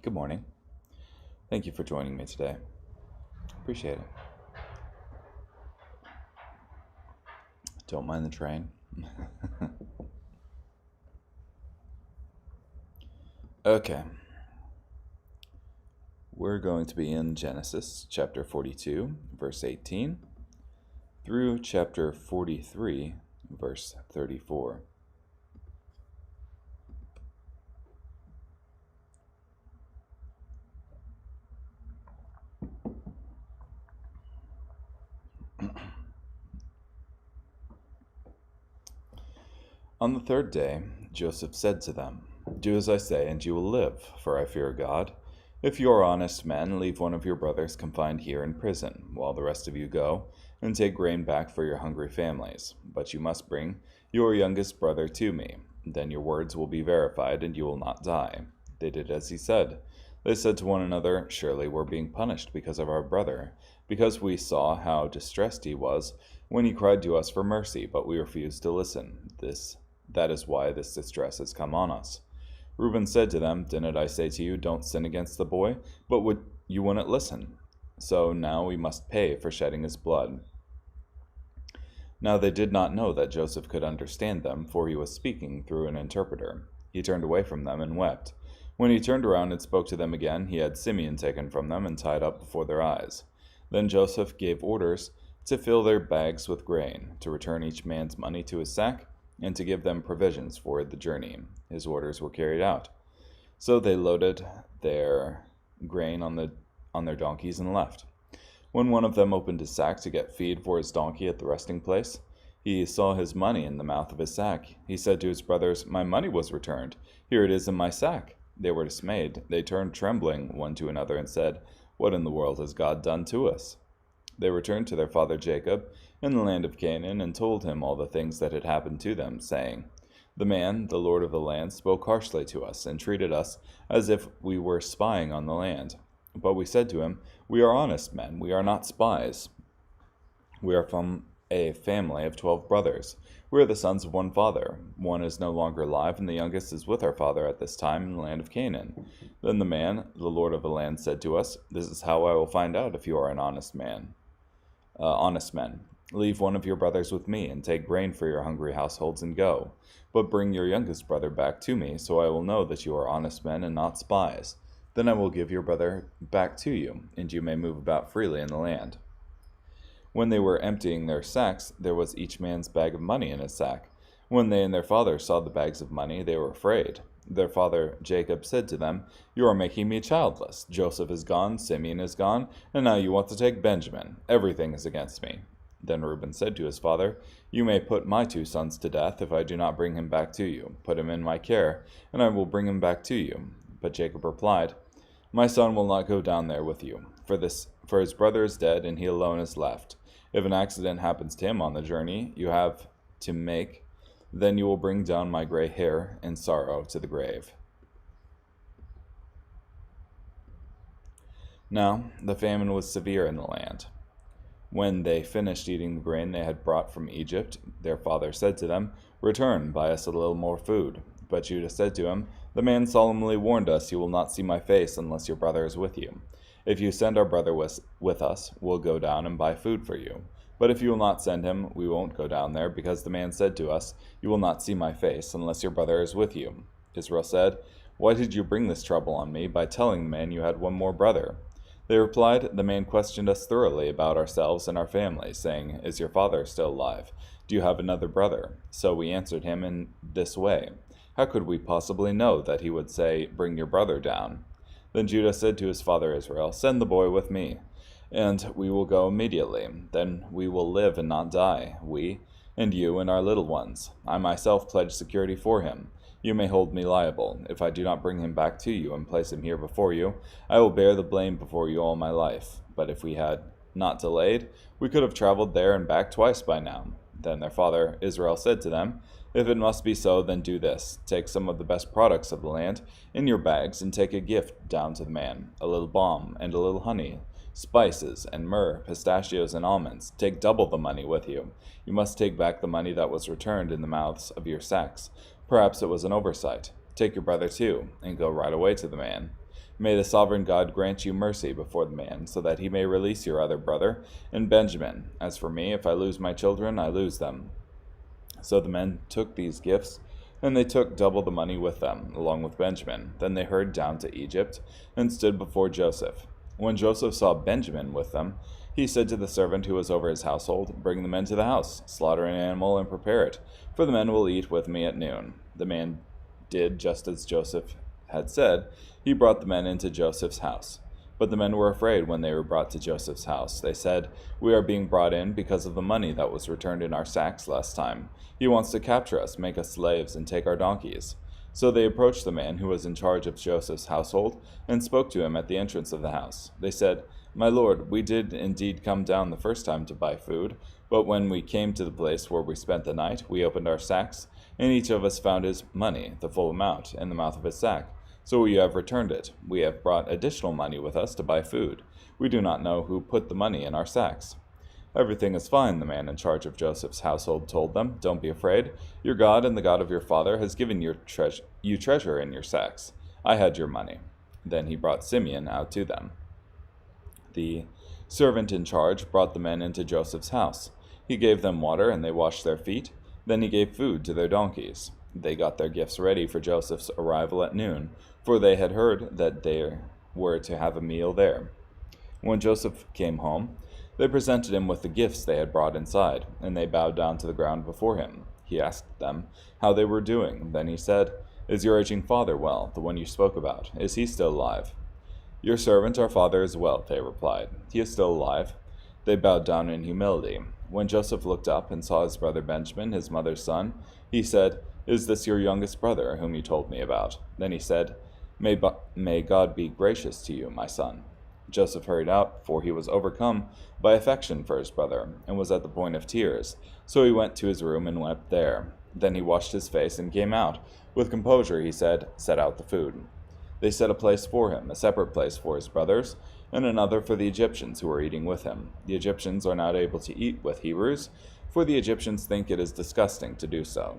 Good morning. Thank you for joining me today. Appreciate it. Don't mind the train. Okay. We're going to be in Genesis chapter 42, verse 18, through chapter 43, verse 34. On the third day, Joseph said to them, "Do as I say, and you will live, for I fear God. If you are honest men, leave one of your brothers confined here in prison, while the rest of you go and take grain back for your hungry families. But you must bring your youngest brother to me. Then your words will be verified, and you will not die." They did as he said. They said to one another, "Surely we're being punished because of our brother, because we saw how distressed he was when he cried to us for mercy, but we refused to listen. That is why this distress has come on us." Reuben said to them, "Didn't I say to you, don't sin against the boy? But you wouldn't listen. So now we must pay for shedding his blood." Now they did not know that Joseph could understand them, for he was speaking through an interpreter. He turned away from them and wept. When he turned around and spoke to them again, he had Simeon taken from them and tied up before their eyes. Then Joseph gave orders to fill their bags with grain, to return each man's money to his sack, and to give them provisions for the journey. His orders were carried out. So they loaded their grain on their donkeys and left. When one of them opened his sack to get feed for his donkey at the resting place, he saw his money in the mouth of his sack. He said to his brothers, "My money was returned. Here it is in my sack." They were dismayed. They turned trembling one to another and said, "What in the world has God done to us?" They returned to their father Jacob in the land of Canaan and told him all the things that had happened to them, saying, "The man, the lord of the land, spoke harshly to us and treated us as if we were spying on the land. But we said to him, 'We are honest men, we are not spies. We are from a family of 12 brothers. We are the sons of one father. One is no longer alive, and the youngest is with our father at this time in the land of Canaan.' Then the man, the lord of the land, said to us, 'This is how I will find out if you are an honest men. Leave one of your brothers with me, and take grain for your hungry households, and go. But bring your youngest brother back to me, so I will know that you are honest men and not spies. Then I will give your brother back to you, and you may move about freely in the land.' When they were emptying their sacks, there was each man's bag of money in his sack. When they and their father saw the bags of money, they were afraid. Their father Jacob said to them, 'You are making me childless. Joseph is gone, Simeon is gone, and now you want to take Benjamin. Everything is against me.' Then Reuben said to his father, 'You may put my 2 sons to death if I do not bring him back to you. Put him in my care, and I will bring him back to you.' But Jacob replied, 'My son will not go down there with you, for his brother is dead, and he alone is left. If an accident happens to him on the journey you have to make, then you will bring down my gray hair in sorrow to the grave.' Now the famine was severe in the land. When they finished eating the grain they had brought from Egypt, their father said to them, 'Return, buy us a little more food.' But Judah said to him, 'The man solemnly warned us, you will not see my face unless your brother is with you. If you send our brother with us, we'll go down and buy food for you. But if you will not send him, we won't go down there, because the man said to us, you will not see my face unless your brother is with you.' Israel said, 'Why did you bring this trouble on me by telling the man you had one more brother?' They replied, 'The man questioned us thoroughly about ourselves and our families, saying, Is your father still alive? Do you have another brother?' So we answered him in this way, 'How could we possibly know that he would say, Bring your brother down?' Then Judah said to his father Israel, 'Send the boy with me, and we will go immediately. Then we will live and not die, we and you and our little ones. I myself pledge security for him. You may hold me liable. If I do not bring him back to you and place him here before you, I will bear the blame before you all my life. But if we had not delayed, we could have traveled there and back twice by now.' Then their father Israel said to them, 'If it must be so, then do this. Take some of the best products of the land in your bags, and take a gift down to the man, a little balm and a little honey, spices and myrrh, pistachios and almonds. Take double the money with you. You must take back the money that was returned in the mouths of your sacks. Perhaps it was an oversight. Take your brother too, and go right away to the man. May the sovereign God grant you mercy before the man, so that he may release your other brother and Benjamin. As for me, if I lose my children, I lose them." So the men took these gifts, and they took double the money with them, along with Benjamin. Then they hurried down to Egypt and stood before Joseph. When Joseph saw Benjamin with them, he said to the servant who was over his household, "Bring the men to the house, slaughter an animal and prepare it, for the men will eat with me at noon." The man did just as Joseph had said. He brought the men into Joseph's house. But the men were afraid when they were brought to Joseph's house. They said, "We are being brought in because of the money that was returned in our sacks last time. He wants to capture us, make us slaves, and take our donkeys." So they approached the man who was in charge of Joseph's household and spoke to him at the entrance of the house. They said, "My lord, we did indeed come down the first time to buy food, but when we came to the place where we spent the night, we opened our sacks, and each of us found his money, the full amount, in the mouth of his sack. So we have returned it. We have brought additional money with us to buy food. We do not know who put the money in our sacks." "Everything is fine," the man in charge of Joseph's household told them. "Don't be afraid. Your God and the God of your father has given you treasure in your sacks. I had your money." Then he brought Simeon out to them. The servant in charge brought the men into Joseph's house. He gave them water, and they washed their feet. Then he gave food to their donkeys. They got their gifts ready for Joseph's arrival at noon, for they had heard that they were to have a meal there. When Joseph came home, they presented him with the gifts they had brought inside, and they bowed down to the ground before him. He asked them how they were doing. Then he said, "Is your aging father well, the one you spoke about? Is he still alive?" "Your servant, our father, is well," they replied. "He is still alive." They bowed down in humility. When Joseph looked up and saw his brother Benjamin, his mother's son, he said, "Is this your youngest brother, whom you told me about?" Then he said, May God be gracious to you, my son." Joseph hurried out, for he was overcome by affection for his brother, and was at the point of tears. So he went to his room and wept there. Then he washed his face and came out. With composure he said, "Set out the food." They set a place for him, a separate place for his brothers, and another for the Egyptians who were eating with him. The Egyptians are not able to eat with Hebrews, for the Egyptians think it is disgusting to do so.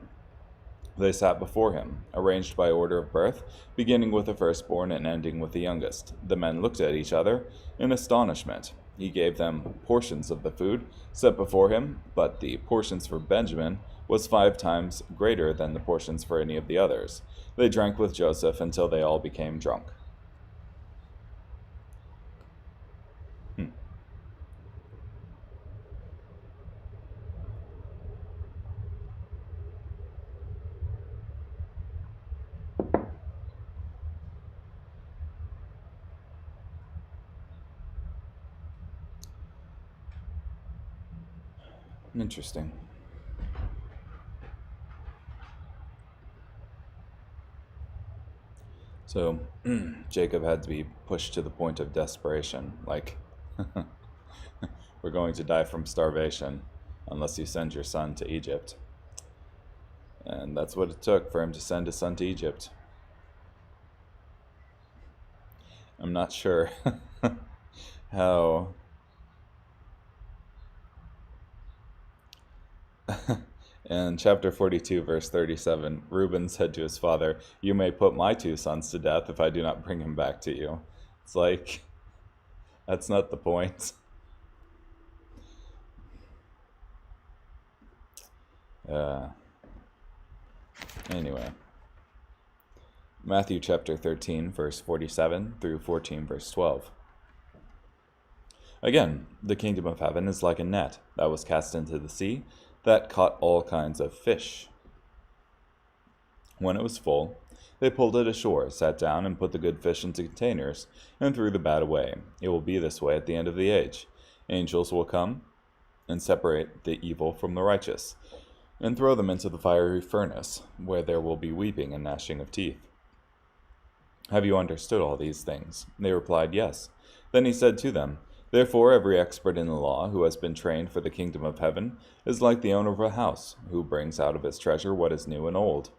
They sat before him, arranged by order of birth, beginning with the firstborn and ending with the youngest. The men looked at each other in astonishment. He gave them portions of the food set before him, but the portions for Benjamin was 5 times greater than the portions for any of the others. They drank with Joseph until they all became drunk. Interesting. So, Jacob had to be pushed to the point of desperation. Like, we're going to die from starvation unless you send your son to Egypt. And that's what it took for him to send his son to Egypt. I'm not sure how... In chapter 42, verse 37, Reuben said to his father, "You may put my 2 sons to death if I do not bring him back to you." It's like, that's not the point. Anyway. Matthew chapter 13, verse 47 through 14, verse 12. Again, the kingdom of heaven is like a net that was cast into the sea, that caught all kinds of fish. When it was full, they pulled it ashore, sat down, and put the good fish into containers, and threw the bad away. It will be this way at the end of the age. Angels will come and separate the evil from the righteous, and throw them into the fiery furnace, where there will be weeping and gnashing of teeth. Have you understood all these things? They replied, "Yes." Then he said to them, "Therefore every expert in the law who has been trained for the kingdom of heaven is like the owner of a house, who brings out of his treasure what is new and old."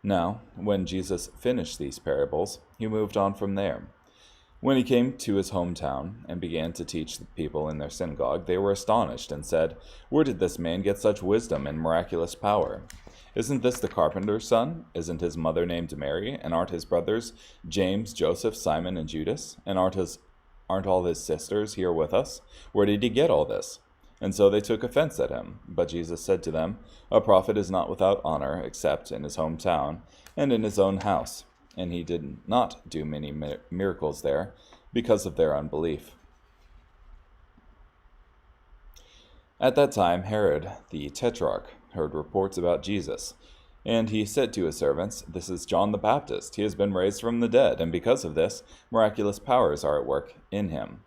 Now, when Jesus finished these parables, he moved on from there. When he came to his hometown and began to teach the people in their synagogue, they were astonished and said, "Where did this man get such wisdom and miraculous power? Isn't this the carpenter's son? Isn't his mother named Mary? And aren't his brothers James, Joseph, Simon, and Judas? And aren't all his sisters here with us? Where did he get all this?" And so they took offense at him. But Jesus said to them, "A prophet is not without honor except in his hometown and in his own house." And he did not do many miracles there because of their unbelief. At that time, Herod the Tetrarch heard reports about Jesus, and he said to his servants, "This is John the Baptist. He has been raised from the dead, and because of this, miraculous powers are at work in him."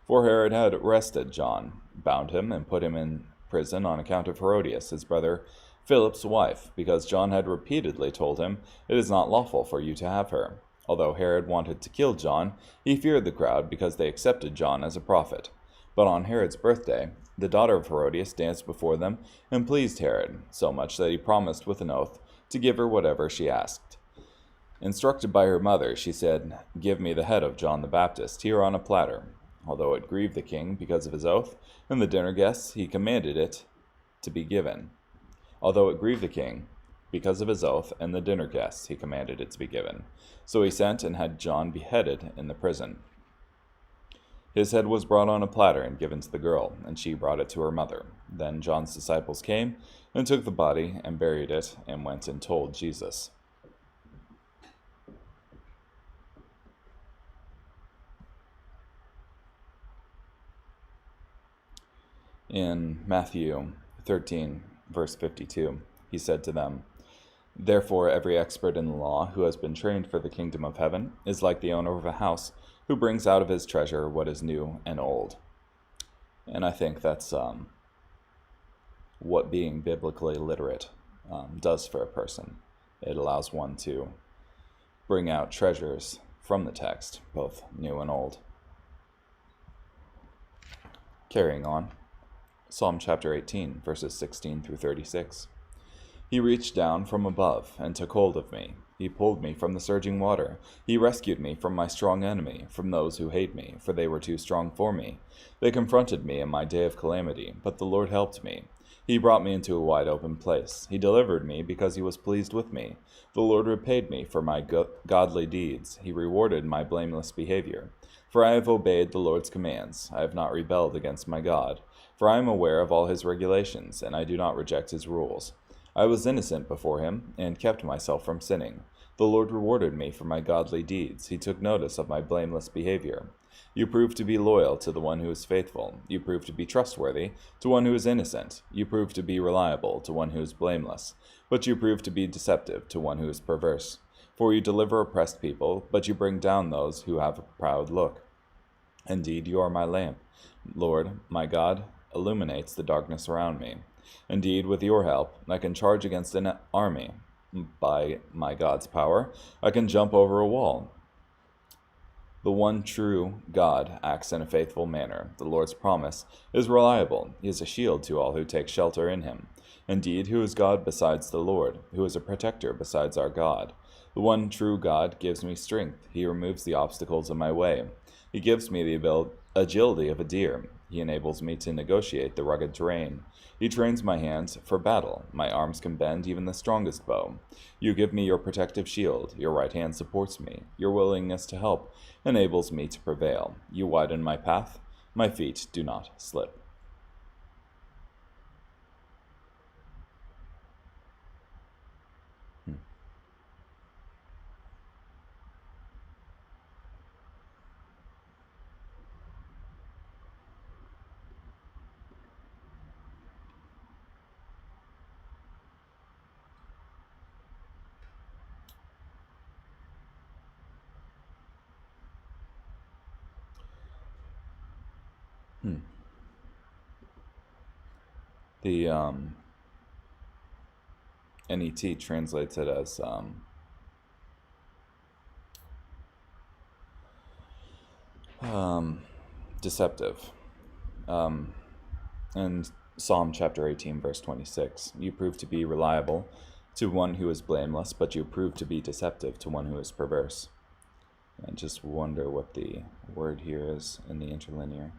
For Herod had arrested John, bound him, and put him in prison on account of Herodias, his brother Philip's wife, because John had repeatedly told him, "It is not lawful for you to have her." Although Herod wanted to kill John, he feared the crowd because they accepted John as a prophet. But on Herod's birthday, the daughter of Herodias danced before them and pleased Herod, so much that he promised with an oath to give her whatever she asked. Instructed by her mother, she said, "Give me the head of John the Baptist here on a platter." Although it grieved the king because of his oath and the dinner guests, he commanded it to be given. Although it grieved the king because of his oath and the dinner guests, he commanded it to be given. So he sent and had John beheaded in the prison. His head was brought on a platter and given to the girl, and she brought it to her mother. Then John's disciples came and took the body and buried it and went and told Jesus. In Matthew 13, verse 52, he said to them, "Therefore every expert in the law who has been trained for the kingdom of heaven is like the owner of a house who brings out of his treasure what is new and old." And I think that's what being biblically literate does for a person. It allows one to bring out treasures from the text, both new and old. Carrying on, Psalm chapter 18, verses 16 through 36. He reached down from above and took hold of me. He pulled me from the surging water. He rescued me from my strong enemy, from those who hate me, for they were too strong for me. They confronted me in my day of calamity, but the Lord helped me. He brought me into a wide open place. He delivered me because he was pleased with me. The Lord repaid me for my godly deeds. He rewarded my blameless behavior. For I have obeyed the Lord's commands. I have not rebelled against my God. For I am aware of all his regulations, and I do not reject his rules. I was innocent before him, and kept myself from sinning. The Lord rewarded me for my godly deeds. He took notice of my blameless behavior. You prove to be loyal to the one who is faithful. You prove to be trustworthy to one who is innocent. You prove to be reliable to one who is blameless. But you prove to be deceptive to one who is perverse. For you deliver oppressed people, but you bring down those who have a proud look. Indeed, you are my lamp. Lord, my God, illuminates the darkness around me. Indeed, with your help, I can charge against an army. By my God's power, I can jump over a wall. The one true God acts in a faithful manner. The Lord's promise is reliable. He is a shield to all who take shelter in him. Indeed, who is God besides the Lord? Who is a protector besides our God? The one true God gives me strength. He removes the obstacles in my way. He gives me the agility of a deer. He enables me to negotiate the rugged terrain. He trains my hands for battle. My arms can bend even the strongest bow. You give me your protective shield. Your right hand supports me. Your willingness to help enables me to prevail. You widen my path. My feet do not slip. The NET translates it as deceptive. And Psalm chapter 18, verse 26. You prove to be reliable to one who is blameless, but you prove to be deceptive to one who is perverse. And just wonder what the word here is in the interlinear.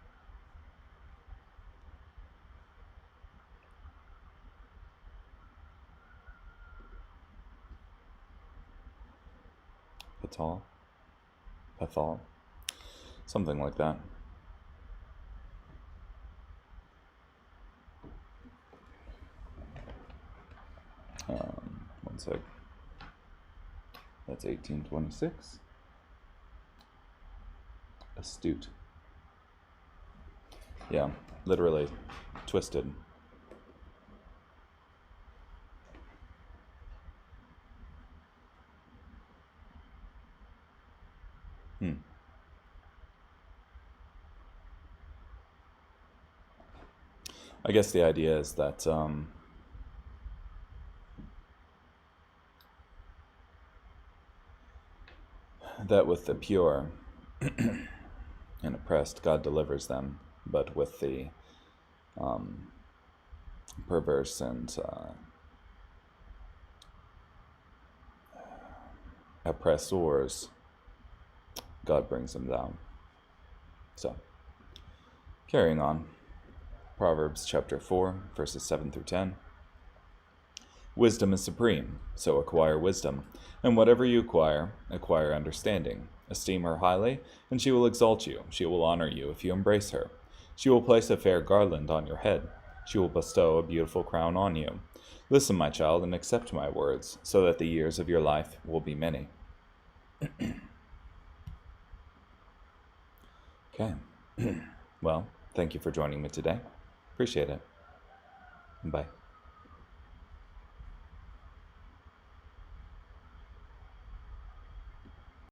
Pathal, something like that. One sec. That's 1826. Astute. Yeah, literally twisted. I guess the idea is that that with the pure and oppressed, God delivers them, but with the perverse and oppressors, God brings them down. So, carrying on, Proverbs chapter 4, verses 7 through 10. Wisdom is supreme, so acquire wisdom, and whatever you acquire, acquire understanding. Esteem her highly, and she will exalt you. She will honor you if you embrace her. She will place a fair garland on your head. She will bestow a beautiful crown on you. Listen, my child, and accept my words, so that the years of your life will be many. Okay. Well, thank you for joining me today. Appreciate it. Bye.